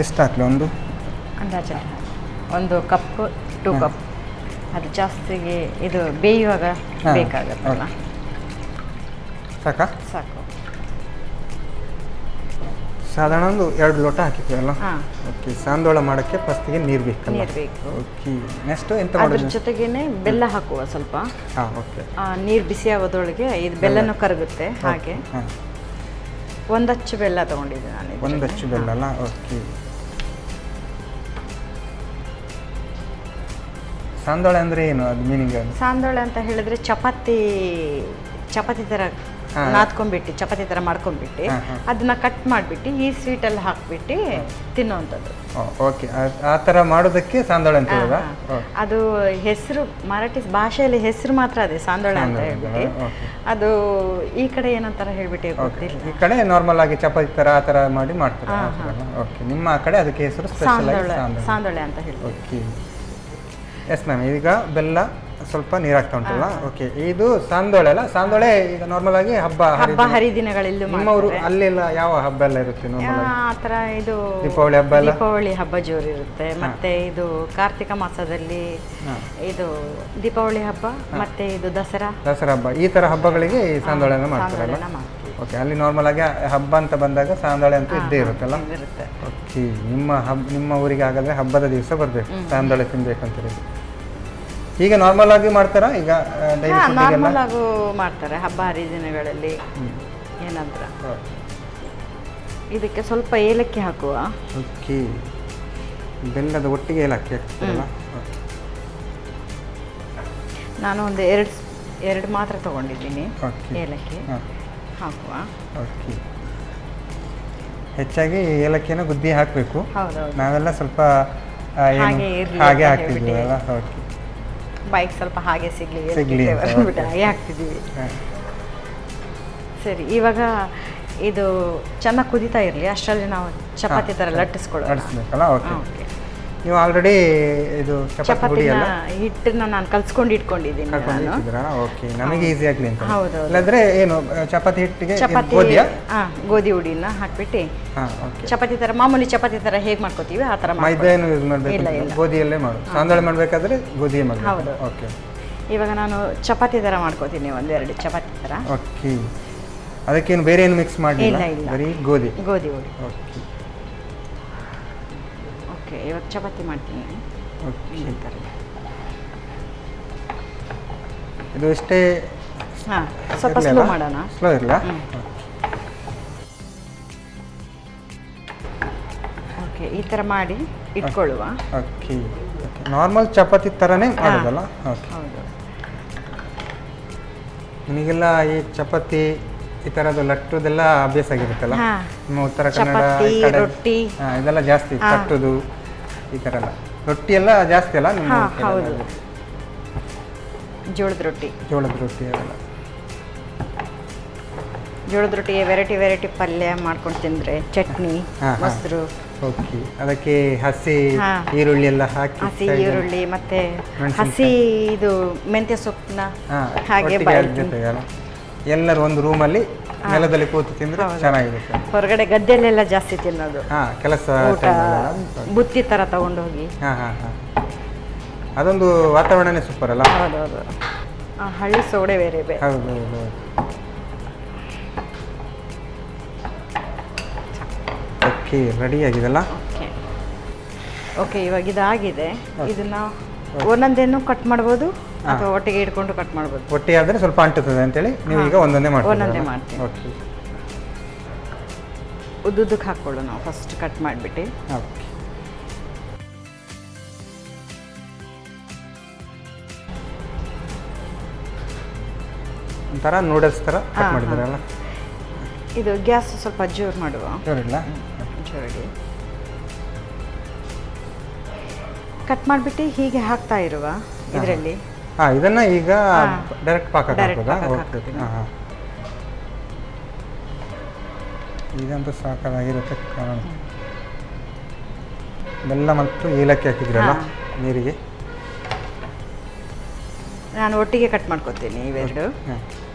ಎಷ್ಟು ಹಾಕಲಿ? ಅಂದಾಜ 1 ಕಪ್ 2 ಕಪ್. ಅದು ಜಾಸ್ತಿಗೆ ಇದು ಬೇಯುವಾಗ ಬೇಕಾಗತ್ತಲ್ಲ. ಸಾಕು. ಸಾಧಾರಣ ಒಂದು 2 ಲೋಟ ಹಾಕಿದ್ದೀವಲ್ಲ. ಓಕೆ, ಸಾಂದೋಳ ಮಾಡೋಕ್ಕೆ ಫಸ್ಟಿಗೆ ನೀರು ಬೇಕಲ್ಲ? ಓಕೆ, ನೆಕ್ಸ್ಟ್ ಎಂತ ಮಾಡೋದು? ಅದ್ರ ಜೊತೆಗೇನೆ ಬೆಲ್ಲ ಹಾಕುವ ಸ್ವಲ್ಪ. ಓಕೆ, ನೀರು ಬಿಸಿ ಆಗೋದ್ರೊಳಗೆ ಇದು ಬೆಲ್ಲನೂ ಕರಗುತ್ತೆ. ಹಾಗೆ 1 ಅಚ್ಚು ಬೆಲ್ಲ ತಗೊಂಡಿದ್ದೆ ನಾನು. 1 ಅಚ್ಚು ಬೆಲ್ಲ ಅಲ್ಲ? ಓಕೆ. ಸಾಂದೋಳೆ ಅಂದರೆ ಏನು? ಅದು ಮೀನಿಂಗ್? ಸಾಂದೋಳೆ ಅಂತ ಹೇಳಿದ್ರೆ ಚಪಾತಿ ಥರ ನಾದ್ಕೊಂಡ್ಬಿಟ್ಟು, ಚಪಾತಿ ಥರ ಮಾಡ್ಕೊಂಡ್ಬಿಟ್ಟು ಅದನ್ನ ಕಟ್ ಮಾಡಿಬಿಟ್ಟು ಈ ಸ್ವೀಟಲ್ಲಿ ಹಾಕ್ಬಿಟ್ಟು ತಿನ್ನೋವಂಥದ್ದು. ಓಕೆ, ಆ ಥರ ಮಾಡೋದಕ್ಕೆ ಸಾಂದೋಳೆ ಅಂತ ಹೇಳಿದ. ಅದು ಹೆಸರು ಮರಾಠಿ ಭಾಷೆಯಲ್ಲಿ ಹೆಸರು ಮಾತ್ರ ಅದೇ ಸಾಂದೋಳೆ ಅಂತ ಹೇಳ್ಬಿಟ್ಟು. ಅದು ಈ ಕಡೆ ಏನಂತಾರ ಹೇಳ್ಬಿಟ್ಟು ಗೊತ್ತಿಲ್ಲ. ಈ ಕಡೆ ನಾರ್ಮಲ್ ಆಗಿ ಚಪಾತಿ ಥರ ಆ ಥರ ಮಾಡಿ ಮಾಡ್ತಾರೆ. ಓಕೆ, ನಿಮ್ಮ ಕಡೆ ಅದಕ್ಕೆ ಹೆಸರು ಸಾಂದೋಳೆ ಅಂತ ಹೇಳಿ. Okay, yes ma'am. ಈಗ ಬೆಲ್ಲ ಸ್ವಲ್ಪ ನೀರು ಹಾಕ್ತಾ ಉಂಟಲ್ಲ? ಓಕೆ, ಇದು ಸಾಂದೋಳೆ ಅಲ್ಲ? ಸಾಂದೋಳೆ ಈಗ ನಾರ್ಮಲ್ ಆಗಿ ಹಬ್ಬ ಹರಿದಿನಗಳಲ್ಲಿ ನಿಮ್ಮವರು ಅಲ್ಲೆಲ್ಲ ಯಾವ ಹಬ್ಬ ಎಲ್ಲ ಇರುತ್ತೆ? ಆ ಥರ ಇದು ದೀಪಾವಳಿ ಹಬ್ಬ ಜೋರು ಇರುತ್ತೆ. ಮತ್ತೆ ಇದು ಕಾರ್ತಿಕ ಮಾಸದಲ್ಲಿ ಇದು ದೀಪಾವಳಿ ಹಬ್ಬ, ಮತ್ತೆ ಇದು ದಸರಾ ಹಬ್ಬ, ಈ ತರ ಹಬ್ಬಗಳಿಗೆ ಈ ಸಾಂದೋಳೆನ ಮಾಡ್ತಾರಲ್ಲ? ಓಕೆ, ಅಲ್ಲಿ ನಾರ್ಮಲ್ ಆಗಿ ಹಬ್ಬ ಅಂತ ಬಂದಾಗ ಸಾಂದೋಳೆ ಅಂತ ಇದ್ದೇ ಇರುತ್ತಲ್ಲ? ಓಕೆ, ನಿಮ್ಮ ಊರಿಗೆ ಹಾಗಾದ್ರೆ ಹಬ್ಬದ ದಿವಸ ಬರ್ಬೇಕು ಸಾಂದೋಳೆ ತಿನ್ಬೇಕಂತ. ಈಗ ನಾರ್ಮಲ್ ಆಗಿ ಮಾಡ್ತಾರಾ? ಈಗ ನಾರ್ಮಲ್ ಆಗು ಮಾಡ್ತಾರೆ ಹಬ್ಬ ಹರಿದಿನಗಳಲ್ಲಿ. ಏನಂತ ಇದಕ್ಕೆ ಸ್ವಲ್ಪ ಏಲಕ್ಕಿ ಹಾಕುವ. ಓಕೆ, ಬೆಲ್ಲದ ಒಟ್ಟಿಗೆ ಏಲಕ್ಕಿ ಹಾಕ್ತಾರಲ್ಲ? ನಾನು ಒಂದು ಎರಡು ಮಾತ್ರ ತಗೊಂಡಿದ್ದೀನಿ ಏಲಕ್ಕಿ ಹಾಕುವ. ಓಕೆ, ಹೆಚ್ಚಾಗಿ ಏಲಕ್ಕಿನ ಗುದ್ದಿ ಹಾಕಬೇಕು. ನಾವೆಲ್ಲ ಸ್ವಲ್ಪ ಹಾಗೆ ಹಾಕ್ತಿದ್ದೀವಲ್ಲ. ಓಕೆ, ಬೈಕ್ ಸ್ವಲ್ಪ ಹಾಗೆ ಸಿಗ್ಲಿ ಹಾಗೆ ಹಾಕ್ತಿದ್ದೀವಿ. ಸರಿ, ಇವಾಗ ಇದು ಚೆನ್ನಾಗಿ ಕುದೀತಾ ಇರಲಿ, ಅಷ್ಟರಲ್ಲಿ ನಾವು ಚಪಾತಿ ಥರ ಲಟ್ಟಿಸ್ಕೊಳ್ಳೋಣ. ಓಕೆ, ನೀವು ಆಲ್ರೆಡಿ ಇದು ಚಪಾತಿ ಹಿಟ್ಟನ್ನ ನಾನು ಕಲ್ಸ್ಕೊಂಡು ಇಟ್ಕೊಂಡಿದ್ದೀನಿ. ಓಕೆ, ನಮಗೆ ಈಸಿ ಆಗಲಿ ಅಂತ. ಹೌದು, ಇಲ್ಲಾಂದ್ರೆ ಏನು ಚಪಾತಿ ಹಿಟ್ಟಿಗೆ ಗೋಧಿ ಹುಡಿನ ಹಾಕ್ಬಿಟ್ಟು ಚಪಾತಿ ಥರ ಮಾಮೂಲಿ ಚಪಾತಿ ಥರ ಹೇಗೆ ಮಾಡ್ಕೋತೀವಿ ಆ ಥರ. ಮೈದಾ ಏನು ಯೂಸ್ ಮಾಡಬೇಕು? ಗೋಧಿಯಲ್ಲೇ ಮಾಡೋದು. ಸಾಂದೋಳೆ ಮಾಡಬೇಕಾದ್ರೆ ಗೋಧಿಯೇ ಮಾಡಬೇಕು. ಹೌದು. ಓಕೆ, ಇವಾಗ ನಾನು ಚಪಾತಿ ಥರ ಮಾಡ್ಕೋತೀನಿ, 1-2 ಚಪಾತಿ ಥರ. ಓಕೆ, ಅದಕ್ಕೇನು ಬೇರೆ ಏನು ಮಿಕ್ಸ್ ಮಾಡಿಲ್ಲ? ಬರೀ ಗೋಧಿ ಹುಡಿ. ಓಕೆ, ಓಕೆ, ಇವಾಗ ಚಪಾತಿ ಮಾಡ್ತೀನಿ. ಓಕೆ, ಈ ಥರ. ಇದು ಎಷ್ಟೇ ಹಾಂ, ಸ್ವಲ್ಪ ಸ್ಲೋ ಮಾಡೋಣ. ಸ್ಲೋ ಇರಲ್ಲ. ಓಕೆ, ಈ ಥರ ಮಾಡಿ ಇಟ್ಕೊಳ್ಳುವ. ಓಕೆ, ನಾರ್ಮಲ್ ಚಪಾತಿ ಥರನೇ ಮಾಡೋದಲ್ಲ? ಓಕೆ. ಹೌದು. ನಿಮಗೆಲ್ಲ ಈ ಚಪಾತಿ ಈ ಥರದ್ದು ಲಟ್ಟುದೆಲ್ಲ ಅಭ್ಯಾಸ ಆಗಿರುತ್ತಲ್ಲ? ನಿಮ್ಮ ಉತ್ತರ ಕನ್ನಡ ಚಪಾತಿ, ಕಡೆ ರೊಟ್ಟಿ ಇದೆಲ್ಲ ಜಾಸ್ತಿ ತಟ್ಟುದು ಈ ಥರ ಎಲ್ಲ. ರೊಟ್ಟಿ ಎಲ್ಲ ಜಾಸ್ತಿ ಅಲ್ಲ ನಿಮ್ಮ? ಹೌದು, ಜೋಳದ ರೊಟ್ಟಿ. ಜೋಳದ ರೊಟ್ಟಿ ಅವೆಲ್ಲ. ಜೋಳದ ರೊಟ್ಟಿಗೆ ವೆರೈಟಿ ಪಲ್ಯ ಮಾಡ್ಕೊಂಡು ತಿಂದರೆ, ಚಟ್ನಿ, ಮೊಸರು. ಓಕೆ, ಅದಕ್ಕೆ ಹಸಿ ಈರುಳ್ಳಿ ಎಲ್ಲ ಹಾಕಿ, ಹಸಿ ಈರುಳ್ಳಿ ಮತ್ತೆ ಹಸಿ ಇದು ಮೆಂತ್ಯ ಸೊಪ್ಪನ್ನ ಹಾಗೆ ಎಲ್ಲರೂ ಒಂದು ರೂಮಲ್ಲಿ ನೆಲದಲ್ಲಿ ಕೂತು ತಿಂದ್ರೆ ಚೆನ್ನಾಗಿರುತ್ತೆ. ಹೊರಗಡೆ ಗದ್ದೆಲೆಲ್ಲ ಜಾಸ್ತಿ ತಿನ್ನೋದು. ಕೆಲಸ ಬುತ್ತಿ ಥರ ತಗೊಂಡೋಗಿ. ಅದೊಂದು ವಾತಾವರಣನೇ ಸೂಪರ್ ಅಲ್ಲ? ಹೌದೌದು, ಹಳ್ಳಿ ಸೋಡೆ ಬೇರೆ ಬೇರೆ. ಹೌದು ಹೌದು. Okay, ready ಆಗಿದೆಲ್ಲ? ಓಕೆ, ಇವಾಗ ಇದಾಗಿದೆ. ಇದನ್ನ ಒಂದೊಂದೇನು ಕಟ್ ಮಾಡ್ಬೋದು ಅಥವಾ ಒಟ್ಟಿಗೆ ಇಟ್ಕೊಂಡು ಕಟ್ ಮಾಡ್ಬೋದು. ಒಟ್ಟಿಗೆ ಆದರೆ ಸ್ವಲ್ಪ ಅಂಟುತ್ತದೆ ಅಂತೇಳಿ ನೀವು ಈಗ ಒಂದೊಂದೇ ಮಾಡ್ತೀವಿ. ಓಕೆ, ಉದ್ದುದ್ದಕ್ಕೆ ಹಾಕ್ಕೊಳ್ಳು ನಾವು ಫಸ್ಟ್ ಕಟ್ ಮಾಡಿಬಿಟ್ಟು. ಓಕೆ, ಒಂಥರ ನೂಡಲ್ಸ್ ಥರ ಕಟ್ ಮಾಡಿದ್ರಲ್ಲ? ಇದು ಗ್ಯಾಸ್ ಸ್ವಲ್ಪ ಜೋರು ಮಾಡುವ. ಜೋರಿಲ್ಲ? ಜೋರಿ ಕಟ್ ಮಾಡಿಬಿಟ್ಟು ಹೀಗೆ ಹಾಕ್ತಾ ಇರುವ ಇದರಲ್ಲಿ. ಇದನ್ನ ಈಗ ಡೈರೆಕ್ಟ್ ಪಾಕ ಹಾಕೋದಾ? ಓಕೆ, ಇದಂತೂ ಸಾಕಾಗಿರುತ್ತೆ. ಬೆಲ್ಲ ಮತ್ತು ಏಲಕ್ಕಿ ಹಾಕಿದ್ರಲ್ಲ ನೀರಿಗೆ? ನಾನು ಒಟ್ಟಿಗೆ ಕಟ್ ಮಾಡ್ಕೊತೀನಿ ಇವೆರಡು,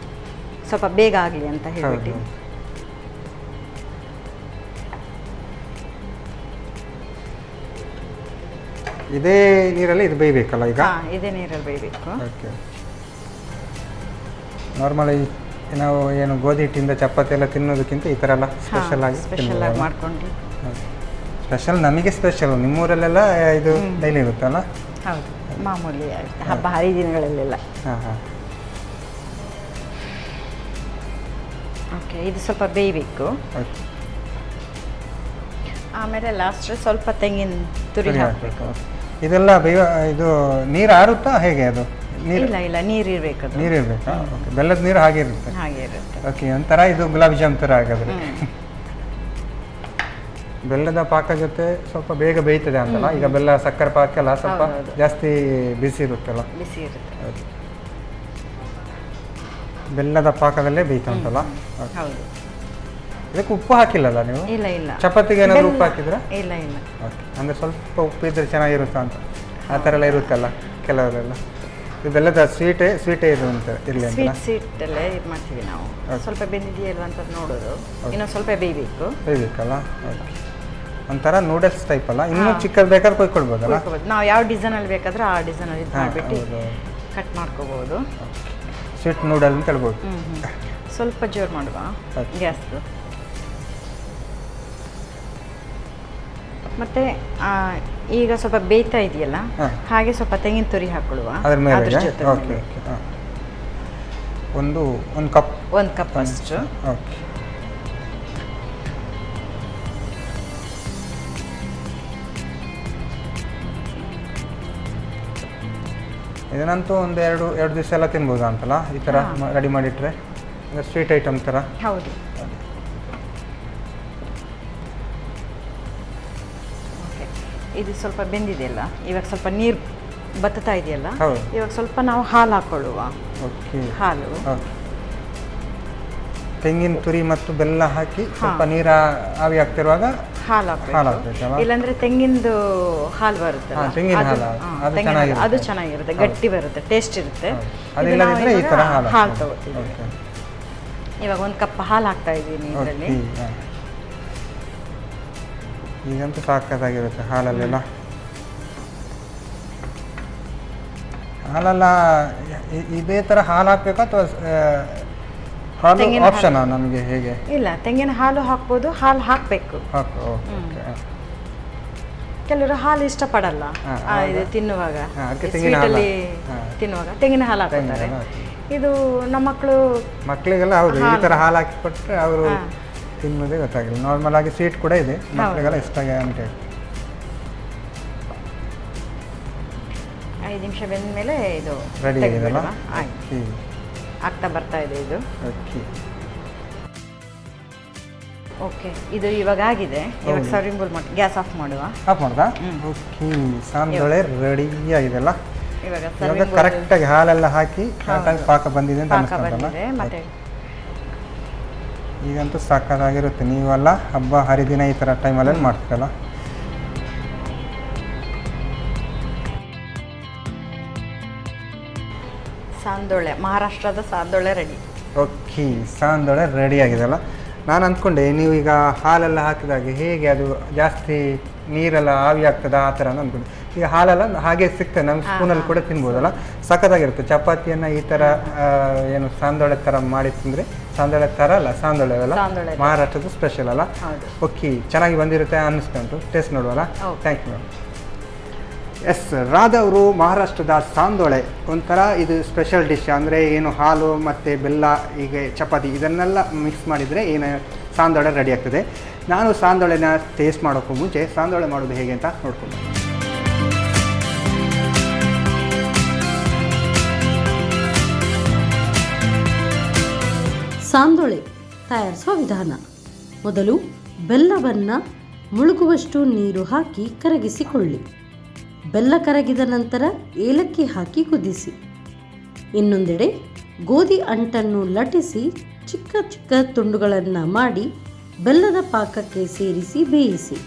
ಸ್ವಲ್ಪ ಬೇಗ ಆಗಲಿ ಅಂತ ಹೇಳ್ಬಿಟ್ಟು. ಇದೇ ನೀರಲ್ಲಿ ಇದು ಬೇಯಬೇಕಲ್ಲ ಈಗ? ಇದೇ ನೀರಲ್ಲಿ ಬೇಯಬೇಕು. ಓಕೆ, ನಾರ್ಮಲಿ ನಾವು ಏನು ಗೋಧಿ ಹಿಟ್ಟಿಂದ ಚಪಾತಿ ಎಲ್ಲ ತಿನ್ನೋದಕ್ಕಿಂತ ಈ ಥರ ಎಲ್ಲ ಸ್ಪೆಷಲ್ ಆಗಿ ಮಾಡ್ಕೊಂಡು. ಸ್ಪೆಷಲ್ ನಮಗೆ ಸ್ಪೆಷಲ್, ನಿಮ್ಮೂರಲ್ಲೆಲ್ಲ ಇದು ಡೈಲಿ ಇರುತ್ತಲ್ಲ? ಹೌದು, ಮಾಮೂಲಿ ಹಬ್ಬ ಹರಿದಿನಗಳಲ್ಲೆಲ್ಲ. ಓಕೆ, ಇದು ಸ್ವಲ್ಪ ಬೇಯಬೇಕು. ಆಮೇಲೆ ಲಾಸ್ಟ್ ಸ್ವಲ್ಪ ತೆಂಗಿನ ತುರಿ ಹಾಕಬೇಕು. ಇದೆಲ್ಲ ಇದು ನೀರು ಆರುತ್ತಾ ಹೇಗೆ? ಅದು ಇಲ್ಲ ನೀರು ಇರಬೇಕು. ನೀರು ಇರಬೇಕಾ? ಓಕೆ, ಬೆಲ್ಲದ ನೀರು ಹಾಗೆ ಇರುತ್ತೆ? ಹಾಗೆ ಇರುತ್ತೆ. ಓಕೆ, ಒಂಥರ ಇದು ಗುಲಾಬ್ ಜಾಮ್ ಥರ ಹಾಗಾದ್ರೆ. ಬೆಲ್ಲದ ಪಾಕ ಜೊತೆ ಸ್ವಲ್ಪ ಬೇಗ ಬೇಯ್ತದೆ ಅಂತಲ್ಲ ಈಗ? ಬೆಲ್ಲ ಸಕ್ಕರೆ ಪಾಕ ಎಲ್ಲ ಸ್ವಲ್ಪ ಜಾಸ್ತಿ ಬಿಸಿ ಇರುತ್ತಲ್ಲ? ಬಿಸಿ ಇರುತ್ತೆ. ಬೆಲ್ಲದ ಪಾಕದಲ್ಲೇ ಬೇಯ್ತಾ ಉಂಟಲ್ಲ? ಹೌದು. ಇದಕ್ಕೆ ಉಪ್ಪು ಹಾಕಿಲ್ಲಲ್ಲ ನೀವು? ಇಲ್ಲ. ಚಪಾತಿಗೆ ಏನಾದರೂ ಉಪ್ಪು ಹಾಕಿದ್ರೆ? ಇಲ್ಲ. ಓಕೆ, ಅಂದರೆ ಸ್ವಲ್ಪ ಉಪ್ಪು ಇದ್ರೆ ಚೆನ್ನಾಗಿರುತ್ತಾ ಅಂತ ಆ ಥರ ಎಲ್ಲ ಇರುತ್ತಲ್ಲ ಕೆಲವರೆಲ್ಲ. ಇದು ಬೆಲ್ಲದ ಸ್ವೀಟೇ ಇದು ಅಂತ ಇರಲಿ ಅಂತ ಸ್ವೀಟ್ ಎಲ್ಲ ಇದು ಮಾಡ್ತೀವಿ ನಾವು. ಸ್ವಲ್ಪ ಬೆಂದಿದೆಯಲ್ವ ಅಂತ ನೋಡೋದು. ಇನ್ನೊಂದು ಸ್ವಲ್ಪ ಬೇಯಬೇಕಲ್ಲ? ಓಕೆ, ಒಂಥರ ನೂಡಲ್ಸ್ ಟೈಪ್ ಅಲ್ಲ? ಇನ್ನೂ ಚಿಕ್ಕದು ಬೇಕಾದ್ರೆ ಕೊಯ್ಕೊಳ್ಬೋದಲ್ಲ? ನಾವು ಯಾವ ಡಿಸೈನಲ್ಲಿ ಬೇಕಾದ್ರೆ ಆ ಡಿಸೈನಲ್ಲಿ ಇದು ಮಾಡಿಬಿಟ್ಟು ಕಟ್ ಮಾಡ್ಕೋಬಹುದು. ಸ್ವೀಟ್ ನೂಡಲ್ ಅಂತ ಹೇಳ್ಬೋದು. ಸ್ವಲ್ಪ ಜೋರು ಮಾಡುವ ಗ್ಯಾಸ್ದು. ಮತ್ತೆ ಈಗ ಸ್ವಲ್ಪ ಬೇಯ್ತಾ ಇದೆಯಲ್ಲ, ಹಾಗೆ ಸ್ವಲ್ಪ ತೆಂಗಿನ ತುರಿ ಹಾಕೊಳ್ಳುವ ಅದ್ರ ಜೊತೆ. ಒಂದು ಕಪ್ ಅಷ್ಟು. ಓಕೆ, ಇದನ್ನಂತೂ ಒಂದು ಎರಡು ದಿವಸ ಎಲ್ಲ ತಿನ್ಬೋದಾ ಅಂತಲ್ಲ ಈ ಥರ ರೆಡಿ ಮಾಡಿಟ್ರೆ? ಸ್ವೀಟ್ ಐಟಮ್ ಥರ. ಹೌದು. ಓಕೆ, ಇದು ಸ್ವಲ್ಪ ಬೆಂದಿದೆಯಲ್ಲ, ಇವಾಗ ಸ್ವಲ್ಪ ನೀರು ಬತ್ತಾ ಇದೆಯಲ್ಲ, ಇವಾಗ ಸ್ವಲ್ಪ ನಾವು ಹಾಲು ಹಾಕೊಳ್ಳುವ. ಓಕೆ, ಹಾಲು. ತೆಂಗಿನ ತುರಿ ಮತ್ತು ಬೆಲ್ಲ ಹಾಕಿ ಸ್ವಲ್ಪ ನೀರು ಆವಿ ಆಗ್ತಿರುವಾಗ ಹಾಲು ಹಾಕಬೇಕು. ಇಲ್ಲಾಂದ್ರೆ ತೆಂಗಿನದು ಹಾಲು ಬರುತ್ತೆ, ಅದು ಚೆನ್ನಾಗಿರುತ್ತೆ, ಗಟ್ಟಿ ಬರುತ್ತೆ, ಟೇಸ್ಟ್ ಇರುತ್ತೆ. ಹಾಲು ತಗೋತೀವಿ. ಇವಾಗ ಒಂದು ಕಪ್ ಹಾಲು ಹಾಕ್ತಾ ಇದ್ದೀನಿ ಇದರಲ್ಲಿ. ಈಗಂತೂ ಸಾಕಾಗಿರುತ್ತೆ ಹಾಲಲ್ಲೆಲ್ಲ. ಹಾಲೆಲ್ಲ ಇದೇ ಥರ ಹಾಲು ಹಾಕ್ಬೇಕಾ ಅಥವಾ ಹಾಲು ಆಪ್ಷನಾ ನಮಗೆ ಹೇಗೆ? ಇಲ್ಲ, ತೆಂಗಿನ ಹಾಲು ಹಾಕ್ಬೋದು, ಹಾಲು ಹಾಕಬೇಕು. ಕೆಲವರು ಹಾಲು ಇಷ್ಟಪಡಲ್ಲ ಇದು ತಿನ್ನುವಾಗ, ಸ್ವೀಟಲ್ಲಿ ತಿನ್ನುವಾಗ ತೆಂಗಿನ ಹಾಲು ಹಾಕ್ತಾರೆ. ಇದು ನಮ್ಮ ಮಕ್ಕಳಿಗೆಲ್ಲ ಹೌದು ಈ ಥರ ಹಾಲು ಹಾಕಿ ಕೊಟ್ಟರೆ ಅವರು ತಿನ್ನೋದೇ ಗೊತ್ತಾಗಿಲ್ಲ. ನಾರ್ಮಲ್ ಆಗಿ ಸ್ವೀಟ್ ಕೂಡ ಇದೆ, ಮಕ್ಕಳಿಗೆಲ್ಲ ಇಷ್ಟ ಅಂತ ಹೇಳಿ. 5 ನಿಮಿಷ ಬೆಂದ ಮೇಲೆ ಇದು ರೆಡಿ ಆಗಿದೆಲ್ಲ, ಆಗ್ತಾ ಬರ್ತಾ ಇದೆ ಇದು. ಓಕೆ, ಇದು ಇವಾಗ ಆಗಿದೆ. ಇವಾಗ ಸರ್ವಿಂಗ್ ಬೌಲ್ ಮಾಡಿ ಗ್ಯಾಸ್ ಆಫ್ ಮಾಡುವ. ಆಫ್ ಮಾಡ್ದಾ? ಓಕೆ, ಸಾಂದೊಳೆ ರೆಡಿ ಆಗಿದೆಲ್ಲ. ಇವಾಗ ಕರೆಕ್ಟಾಗಿ ಹಾಲೆಲ್ಲ ಹಾಕಿ ಕರೆಕ್ಟಾಗಿ ಪಾಕ ಬಂದಿದೆ ಅಂತ ಅನಿಸ್ಕೊಂಡಲ್ಲ. ಮತ್ತೆ ಈಗಂತೂ ಸಾಕಾಗಿರುತ್ತೆ. ನೀವೆಲ್ಲ ಹಬ್ಬ ಹರಿದಿನ ಈ ಥರ ಟೈಮಲ್ಲಿ ಮಾಡ್ತೀರಲ್ಲ. ಸಾಂದೊಳೆ, ಮಹಾರಾಷ್ಟ್ರದ sandole ready. Okay, sandole ready ಆಗಿದೆಲ್ಲ. ನಾನು ಅಂದ್ಕೊಂಡೆ ನೀವು ಈಗ ಹಾಲೆಲ್ಲ ಹಾಕಿದಾಗ ಹೇಗೆ ಅದು ಜಾಸ್ತಿ ನೀರೆಲ್ಲ ಆವಿ ಆಗ್ತದೆ ಆ ಥರ ಅಂದ್ಕೊಂಡೆ. ಈಗ ಹಾಲೆಲ್ಲ ಹಾಗೆ ಸಿಗ್ತದೆ, ನಮ್ಮ ಸ್ಪೂನಲ್ಲಿ ಕೂಡ ತಿನ್ಬೋದಲ್ಲ, ಸಖತ್ತಾಗಿರುತ್ತೆ. ಚಪಾತಿಯನ್ನು ಈ ಥರ ಏನು ಸಾಂದೊಳೆ ಥರ ಮಾಡಿ ತಿಂದರೆ, ಸಾಂದೊಳೆ ಥರ ಅಲ್ಲ, ಸಾಂದೊಳೆ ಅಲ್ಲ, ಮಹಾರಾಷ್ಟ್ರದ ಸ್ಪೆಷಲ್ ಅಲ್ಲ. ಓಕೆ, ಚೆನ್ನಾಗಿ ಬಂದಿರುತ್ತೆ ಅನ್ನಿಸ್ಕೊಂತು. ಟೇಸ್ಟ್ ನೋಡುವಲ್ಲ. Thank you ma'am. Yes, Radha ಅವರು ಮಹಾರಾಷ್ಟ್ರದ ಸಾಂದೊಳೆ ಒಂಥರ ಇದು ಸ್ಪೆಷಲ್ ಡಿಶ್. ಅಂದರೆ ಏನು ಹಾಲು ಮತ್ತು ಬೆಲ್ಲ, ಈಗ ಚಪಾತಿ ಇದನ್ನೆಲ್ಲ ಮಿಕ್ಸ್ ಮಾಡಿದರೆ ಏನು ಸಾಂದೊಳೆ ರೆಡಿ ಆಗ್ತದೆ. ನಾನು ಸಾಂದೊಳೆನ ಟೇಸ್ಟ್ ಮಾಡೋಕ್ಕೂ ಮುಂಚೆ ಸಾಂದೊಳೆ ಮಾಡೋದು ಹೇಗೆ ಅಂತ ನೋಡ್ಕೊಂಡು. ಸಾಂದೊಳೆ ತಯಾರಿಸುವ ವಿಧಾನ. ಮೊದಲು ಬೆಲ್ಲವನ್ನು ಮುಳುಗುವಷ್ಟು ನೀರು ಹಾಕಿ ಕರಗಿಸಿಕೊಳ್ಳಿ. ಬೆಲ್ಲ ಕರಗಿದ ನಂತರ ಏಲಕ್ಕಿ ಹಾಕಿ ಕುದಿಸಿ. ಇನ್ನೊಂದೆಡೆ ಗೋಧಿ ಅಂಟನ್ನು ಲಟ್ಟಿಸಿ ಚಿಕ್ಕ ಚಿಕ್ಕ ತುಂಡುಗಳನ್ನು ಮಾಡಿ ಬೆಲ್ಲದ ಪಾಕಕ್ಕೆ ಸೇರಿಸಿ ಬೇಯಿಸಿ.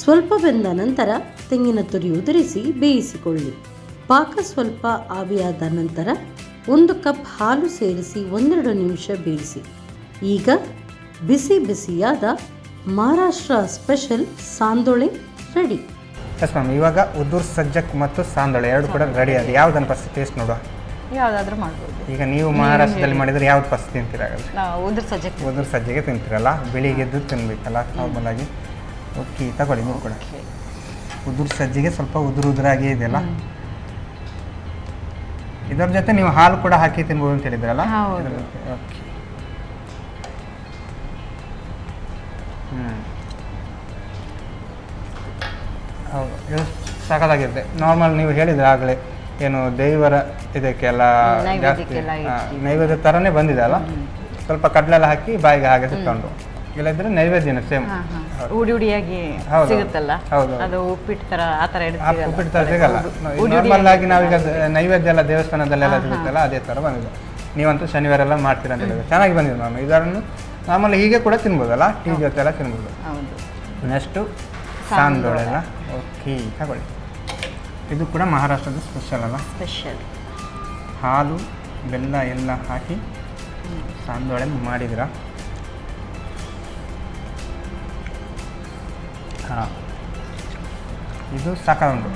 ಸ್ವಲ್ಪ ಬೆಂದ ನಂತರ ತೆಂಗಿನ ತುರಿ ಉದುರಿಸಿ ಬೇಯಿಸಿಕೊಳ್ಳಿ. ಪಾಕ ಸ್ವಲ್ಪ ಆವಿಯಾದ ನಂತರ 1 ಕಪ್ ಹಾಲು ಸೇರಿಸಿ 1-2 ನಿಮಿಷ ಬೇಯಿಸಿ. ಈಗ ಬಿಸಿ ಬಿಸಿಯಾದ Maharashtra special sandole ready. Yes ma'am, ಇವಾಗ ಉದುರು ಸಜ್ಜಕ್ ಮತ್ತು ಸಾಂದೊಳೆ ಎರಡು ಕೂಡ ರೆಡಿ ಆಗಿದೆ. ಯಾವುದನ್ನು ಫಸ್ಟ್ ಟೇಸ್ಟ್ ನೋಡುವ? ಯಾವುದಾದ್ರೂ ಮಾಡ್ಬೋದು. ಈಗ ನೀವು ಮಹಾರಾಷ್ಟ್ರದಲ್ಲಿ ಮಾಡಿದರೆ ಯಾವ್ದು ಫಸ್ಟ್ ತಿಂತೀರಾಗಲ್ಲ? ಉದುರು ಸಜ್ಜೆಗೆ ತಿಂತೀರಲ್ಲ, ಬೆಳಿಗ್ಗೆದ್ದು ತಿನ್ಬೇಕಲ್ಲ ನಾರ್ಮಲ್ ಆಗಿ. ಓಕೆ, ತಗೊಳ್ಳಿ ನೀವು ಕೂಡ. ಉದುರು ಸಜ್ಜೆಗೆ ಸ್ವಲ್ಪ ಉದುರಾಗಿ ಇದೆಯಲ್ಲ, ಇದರ ಜೊತೆ ನೀವು ಹಾಲು ಕೂಡ ಹಾಕಿ ತಿನ್ಬೋದು ಅಂತ ಹೇಳಿದ್ರಲ್ಲ. ಓಕೆ, ಹೌದು, ಇದು ಸಾಕಾಗಿರುತ್ತೆ. ನಾರ್ಮಲ್ ನೀವು ಹೇಳಿದ್ರೆ ಆಗಲೇ ಏನು ದೇವರ ಇದಕ್ಕೆಲ್ಲ ಜಾಸ್ತಿ ನೈವೇದ್ಯ ಥರನೇ ಬಂದಿದೆ ಅಲ್ಲ. ಸ್ವಲ್ಪ ಕಡಲೆಲ್ಲ ಹಾಕಿ ಬಾಯಿಗೆ ಹಾಗೆ ಸಿಕ್ಕೊಂಡು, ಇಲ್ಲದಿದ್ರೆ ನೈವೇದ್ಯನ ಸೇಮ್ ಉಡಿಯಾಗಿ ಸಿಗುತ್ತಲ್ಲ. ಹೌದು, ಅದು ಉಪ್ಪಿಟ್ಟು ಥರ ಆ ಥರ ಉಪ್ಪಿಟ್ಟು ಥರ ಸಿಗಲ್ಲ. ನಾರ್ಮಲ್ ಆಗಿ ನಾವೀಗ ನೈವೇದ್ಯ ಎಲ್ಲ ದೇವಸ್ಥಾನದಲ್ಲೆಲ್ಲ ಸಿಗುತ್ತಲ್ಲ, ಅದೇ ಥರ ಬಂದಿದೆ. ನೀವಂತೂ ಶನಿವಾರ ಎಲ್ಲ ಮಾಡ್ತೀರ ಅಂತ ಹೇಳಿದ್ರೆ ಚೆನ್ನಾಗಿ ಬಂದಿದೆ ಮ್ಯಾಮ್. ಇದನ್ನು ಮಾಮೂಲಿ ಹೀಗೆ ಕೂಡ ತಿನ್ಬೋದಲ್ಲ, ಟೀ ಜೊತೆ ಎಲ್ಲ ತಿನ್ಬೋದು. ನೆಕ್ಸ್ಟು ಸಾಂದೊಳೆ ಅಲ್ಲ. ಓಕೆ, ತಗೊಳ್ಳಿ. ಇದು ಕೂಡ ಮಹಾರಾಷ್ಟ್ರದ ಸ್ಪೆಷಲ್ ಅಲ್ಲ. ಸ್ಪೆಷಲ್ ಹಾಲು ಬೆಲ್ಲ ಎಲ್ಲ ಹಾಕಿ ಸಾಂದೊಳೆ ಮಾಡಿದ್ರ. ಹಾಂ, ಇದು ಸಾಕಾಗುಂಟು.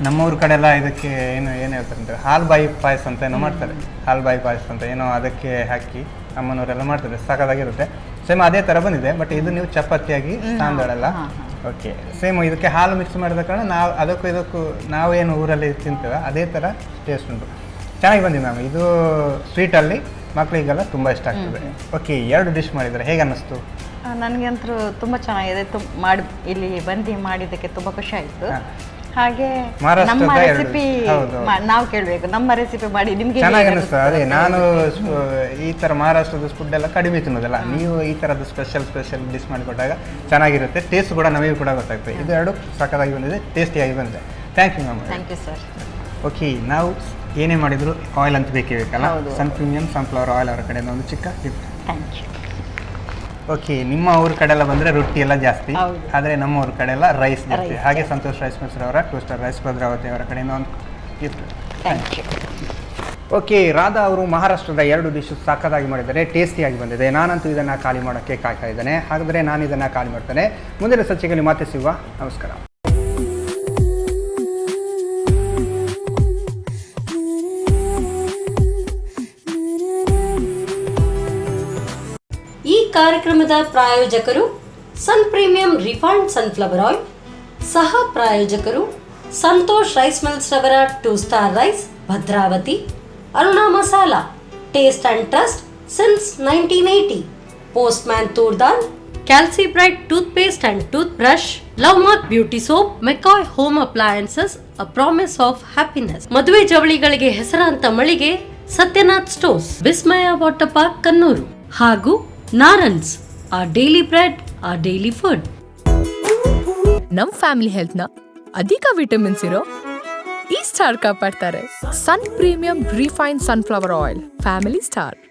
ನಮ್ಮೂರ ಕಡೆ ಎಲ್ಲ ಇದಕ್ಕೆ ಏನು ಹೇಳ್ತಾರೆ ಅಂದರೆ ಹಾಲ್ಬಾಯಿ ಪಾಯಸ ಅಂತ ಏನೋ ಮಾಡ್ತಾರೆ. ಹಾಲ್ಬಾಯಿ ಪಾಯಸ ಅಂತ ಏನೋ ಅದಕ್ಕೆ ಹಾಕಿ ಅಮ್ಮನವರೆಲ್ಲ ಮಾಡ್ತಾರೆ, ಸಾಕಾಗಿರುತ್ತೆ. ಸೇಮ್ ಅದೇ ಥರ ಬಂದಿದೆ. ಬಟ್ ಇದು ನೀವು ಚಪಾತಿಯಾಗಿ ಸಾಂದೊಳೆಲ್ಲ. ಓಕೆ, ಸೇಮ್ ಇದಕ್ಕೆ ಹಾಲು ಮಿಕ್ಸ್ ಮಾಡಿದ ಕಾರಣ ನಾವು ಅದಕ್ಕೂ ಇದಕ್ಕೂ ನಾವೇನು ಊರಲ್ಲಿ ತಿಂತೇವೆ ಅದೇ ಥರ ಟೇಸ್ಟ್ ಉಂಟು. ಚೆನ್ನಾಗಿ ಬಂದಿದೆ ಮ್ಯಾಮ್. ಇದು ಸ್ವೀಟಲ್ಲಿ ಮಕ್ಕಳಿಗೆಲ್ಲ ತುಂಬ ಇಷ್ಟ ಆಗ್ತದೆ. ಓಕೆ, 2 ಡಿಶ್ ಮಾಡಿದರೆ ಹೇಗೆ ಅನ್ನಿಸ್ತು? ನನಗಂತೂ ತುಂಬ ಚೆನ್ನಾಗಿದೆ. ಮಾಡಿ ಇಲ್ಲಿ ಬಂದು ಮಾಡಿದ್ದಕ್ಕೆ ತುಂಬ ಖುಷಿ ಆಯಿತು. ಹಾಗೆ ನಮ್ಮ ರೆಸಿಪಿ ನಾವು ಕೇಳಬೇಕು, ನಮ್ಮ ರೆಸಿಪಿ ಮಾಡಿ ನಿಮಗೆ ಚೆನ್ನಾಗಿ ಅನ್ನಿಸ್ತದೆ. ಅದೇ ನಾನು ಈ ಥರ ಮಹಾರಾಷ್ಟ್ರದ ಫುಡ್ ಎಲ್ಲ ಕಡಿಮೆ ತಿನ್ನೋದಲ್ಲ, ನೀವು ಈ ಥರದ್ದು ಸ್ಪೆಷಲ್ ಡಿಶ್ ಮಾಡಿಕೊಟ್ಟಾಗ ಚೆನ್ನಾಗಿರುತ್ತೆ. ಟೇಸ್ಟ್ ಕೂಡ ನಮಗೆ ಕೂಡ ಗೊತ್ತಾಗ್ತದೆ. ಇದು 2 ಸಾಕಾಗಿ ಬಂದಿದೆ, ಟೇಸ್ಟಿಯಾಗಿ ಬಂದಿದೆ. Thank you ma'am. Thank you sir. Okay, ನಾವು ಏನೇ ಮಾಡಿದ್ರು ಆಯಿಲ್ ಅಂತ ಬೇಕೇ ಬೇಕಲ್ಲ. ಸನ್ ಪ್ರೀಮಿಯಂ ಸನ್ಫ್ಲವರ್ ಆಯಿಲ್ ಅವರ ಕಡೆಯಿಂದ ಒಂದು ಚಿಕ್ಕ ಗಿಫ್ಟ್. Thank you. ಓಕೆ, ನಿಮ್ಮ ಊರ ಕಡೆ ಎಲ್ಲ ಬಂದರೆ ರೊಟ್ಟಿ ಎಲ್ಲ ಜಾಸ್ತಿ, ಆದರೆ ನಮ್ಮ ಊರ ಕಡೆ ಎಲ್ಲ ರೈಸ್ ಜಾಸ್ತಿ. ಹಾಗೆ ಸಂತೋಷ್ ರೈಸ್ ಮಿಲ್ಸ್ ಅವರ 2 ಸ್ಟಾರ್ ರೈಸ್ ಭದ್ರಾವತಿ ಅವರ ಕಡೆಯಿಂದ ಒಂದು gift. Thank you. Okay, Radha ಅವರು ಮಹಾರಾಷ್ಟ್ರದ 2 ಡಿಶ್ ಸಾಕಾಗಿ ಮಾಡಿದ್ದಾರೆ, ಟೇಸ್ಟಿಯಾಗಿ ಬಂದಿದೆ. ನಾನಂತೂ ಇದನ್ನು ಖಾಲಿ ಮಾಡೋಕ್ಕೆ ಕಾಯ್ತಾ ಇದ್ದೇನೆ. ಹಾಗಾದರೆ ನಾನು ಇದನ್ನು ಖಾಲಿ ಮಾಡ್ತೇನೆ. ಮುಂದಿನ ಸಂಚಿಕೆಯಲ್ಲಿ ಮತ್ತೆ ಸಿಗುವ. ನಮಸ್ಕಾರ. ಈ ಕಾರ್ಯಕ್ರಮದ ಪ್ರಾಯೋಜಕರು Sun Premium refined sunflower oil, ಸಹ ಪ್ರಾಯೋಜಕರು ಸಂತೋಷ್ ರೈಸ್ ಮಿಲ್ಸ್ ರವರ 2 star rice Bhadravati. Aruna masala taste and trust since 1980. Postman toor dal, Calci Bright tooth paste and tooth brush, love mark beauty soap, McCoy home appliances, a promise of happiness. ಮದುವೆ ಜವಳಿಗಳಿಗೆ ಹೆಸರಾಂತ ಮಳಿಗೆ Satyanath stores, Vismaya water park Kannur ಹಾಗೂ ನಾರನ್ಸ್, ಆ daily bread, ಆ daily food. ನಮ್ family health ನ ಅಧಿಕ ವಿಟಮಿನ್ಸ್ ಇರೋ ಈ ಸ್ಟಾರ್ ಕಾಪಾಡ್ತಾರೆ. Sun Premium refine sunflower oil, family star.